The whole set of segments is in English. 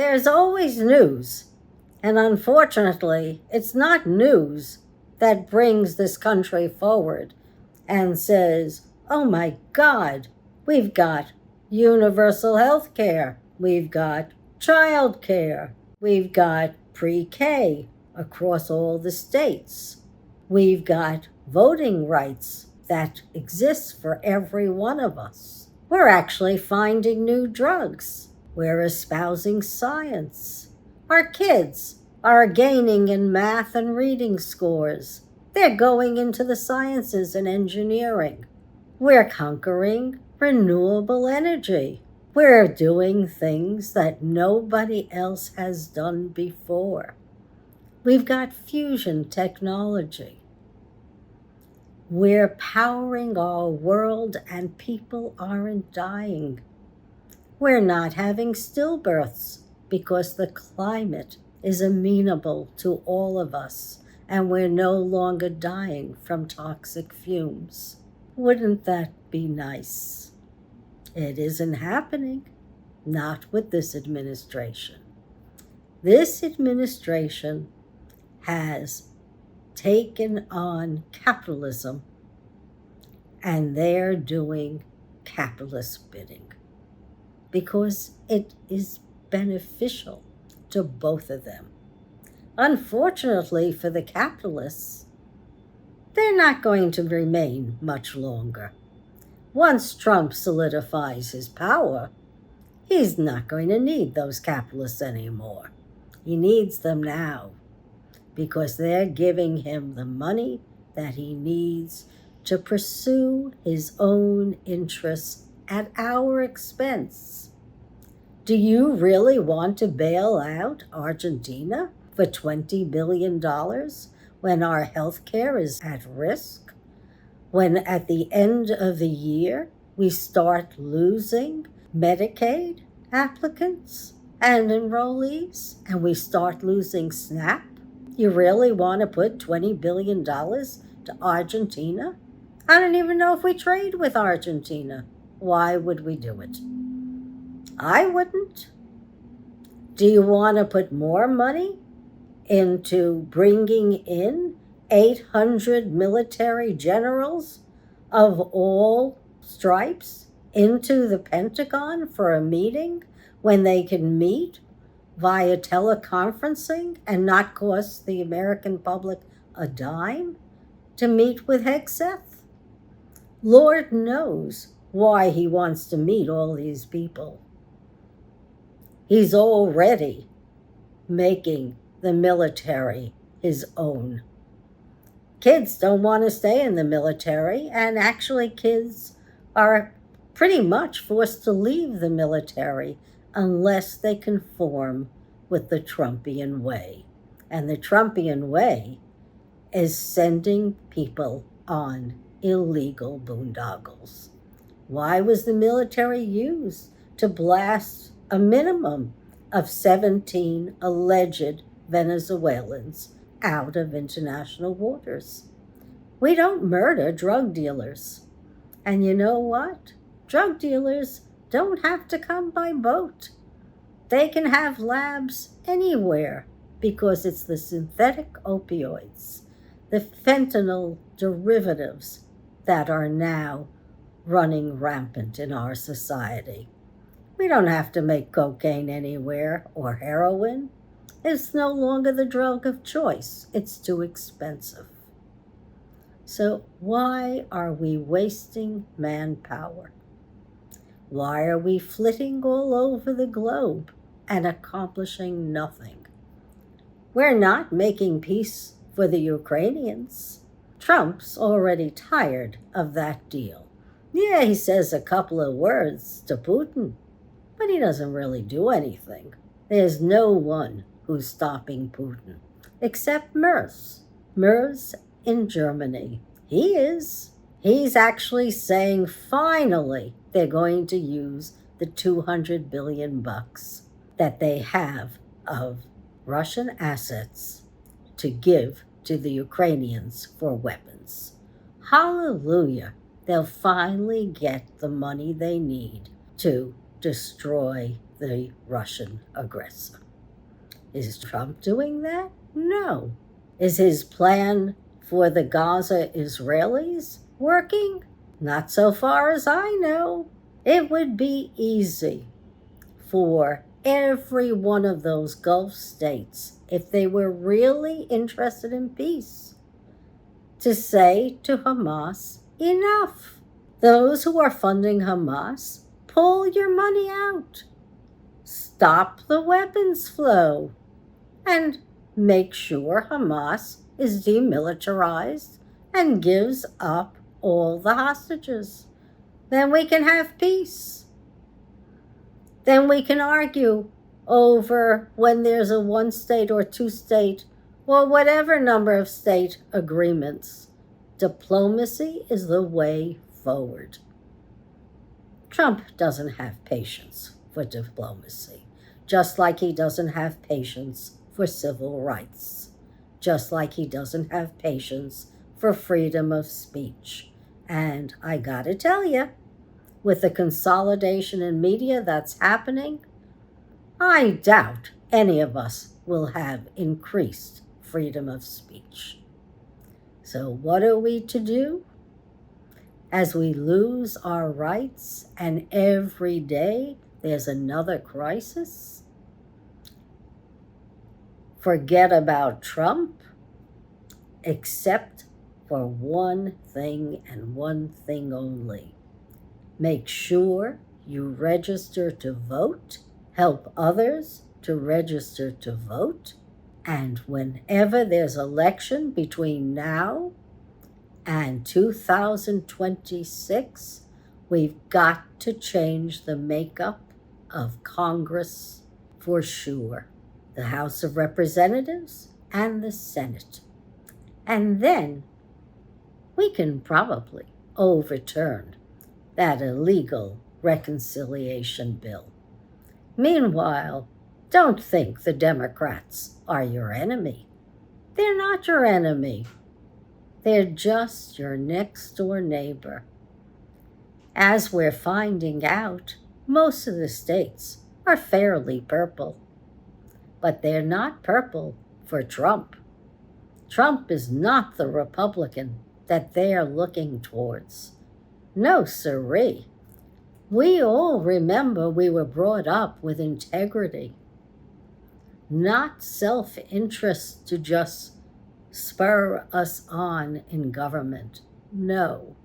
There's always news, and unfortunately, it's not news that brings this country forward and says, oh my God, we've got universal health care, we've got child care, we've got pre-K across all the states, we've got voting rights that exist for every one of us. We're actually finding new drugs. We're espousing science. Our kids are gaining in math and reading scores. They're going into the sciences and engineering. We're conquering renewable energy. We're doing things that nobody else has done before. We've got fusion technology. We're powering our world and people aren't dying. We're not having stillbirths because the climate is amenable to all of us and we're no longer dying from toxic fumes. Wouldn't that be nice? It isn't happening, not with this administration. This administration has taken on capitalism and they're doing capitalist bidding because it is beneficial to both of them. Unfortunately for the capitalists, they're not going to remain much longer. Once Trump solidifies his power, he's not going to need those capitalists anymore. He needs them now because they're giving him the money that he needs to pursue his own interests at our expense. Do you really want to bail out Argentina for $20 billion when our health care is at risk? When at the end of the year we start losing Medicaid applicants and enrollees and we start losing SNAP? You really want to put $20 billion to Argentina? I don't even know if we trade with Argentina. Why would we do it? I wouldn't. Do you want to put more money into bringing in 800 military generals of all stripes into the Pentagon for a meeting when they can meet via teleconferencing and not cost the American public a dime to meet with Hegseth? Lord knows why he wants to meet all these people. He's already making the military his own. Kids don't want to stay in the military, and actually kids are pretty much forced to leave the military unless they conform with the Trumpian way. And the Trumpian way is sending people on illegal boondoggles. Why was the military used to blast a minimum of 17 alleged Venezuelans out of international waters? We don't murder drug dealers. And you know what? Drug dealers don't have to come by boat. They can have labs anywhere because it's the synthetic opioids, the fentanyl derivatives that are now running rampant in our society. We don't have to make cocaine anywhere or heroin. It's no longer the drug of choice. It's too expensive. So why are we wasting manpower? Why are we flitting all over the globe and accomplishing nothing? We're not making peace for the Ukrainians. Trump's already tired of that deal. Yeah, he says a couple of words to Putin, but he doesn't really do anything. There's no one who's stopping Putin, except Merz. Merz in Germany. He is. He's actually saying finally they're going to use the $200 billion that they have of Russian assets to give to the Ukrainians for weapons. Hallelujah. They'll finally get the money they need to destroy the Russian aggressor. Is Trump doing that? No. Is his plan for the Gaza Israelis working? Not so far as I know. It would be easy for every one of those Gulf states, if they were really interested in peace, to say to Hamas, enough. Those who are funding Hamas, pull your money out. Stop the weapons flow. And make sure Hamas is demilitarized and gives up all the hostages. Then we can have peace. Then we can argue over when there's a one-state or two-state or whatever number of state agreements. Diplomacy is the way forward. Trump doesn't have patience for diplomacy, just like he doesn't have patience for civil rights, just like he doesn't have patience for freedom of speech. And I gotta tell you, with the consolidation in media that's happening, I doubt any of us will have increased freedom of speech. So what are we to do? As we lose our rights and every day there's another crisis? Forget about Trump, except for one thing and one thing only. Make sure you register to vote, help others to register to vote, and whenever there's election between now and 2026, we've got to change the makeup of Congress for sure, the House of Representatives and the Senate. And then we can probably overturn that illegal reconciliation bill. Meanwhile, don't think the Democrats are your enemy. They're not your enemy. They're just your next-door neighbor. As we're finding out, most of the states are fairly purple. But they're not purple for Trump. Trump is not the Republican that they're looking towards. No, sirree. We all remember we were brought up with integrity, not self-interest to just spur us on in government. No.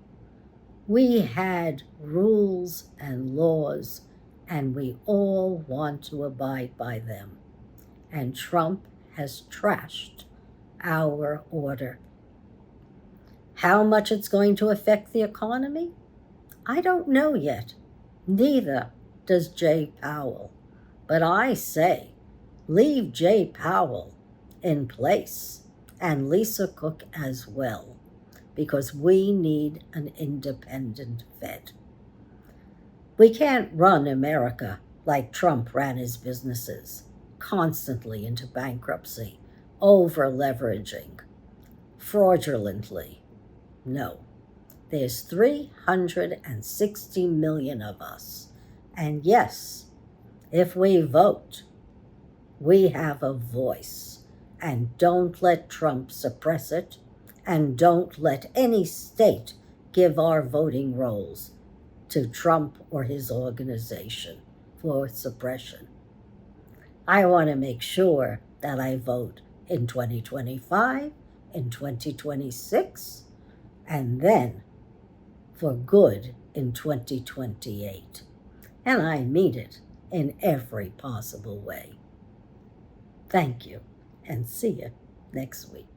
We had rules and laws, and we all want to abide by them. And Trump has trashed our order. How much it's going to affect the economy? I don't know yet. Neither does Jay Powell. But I say, leave Jay Powell in place, and Lisa Cook as well, because we need an independent Fed. We can't run America like Trump ran his businesses, constantly into bankruptcy, over-leveraging, fraudulently. No. There's 360 million of us. And yes, if we vote, we have a voice. And don't let Trump suppress it. And don't let any state give our voting rolls to Trump or his organization for suppression. I want to make sure that I vote in 2025, in 2026, and then for good in 2028. And I mean it in every possible way. Thank you, and see you next week.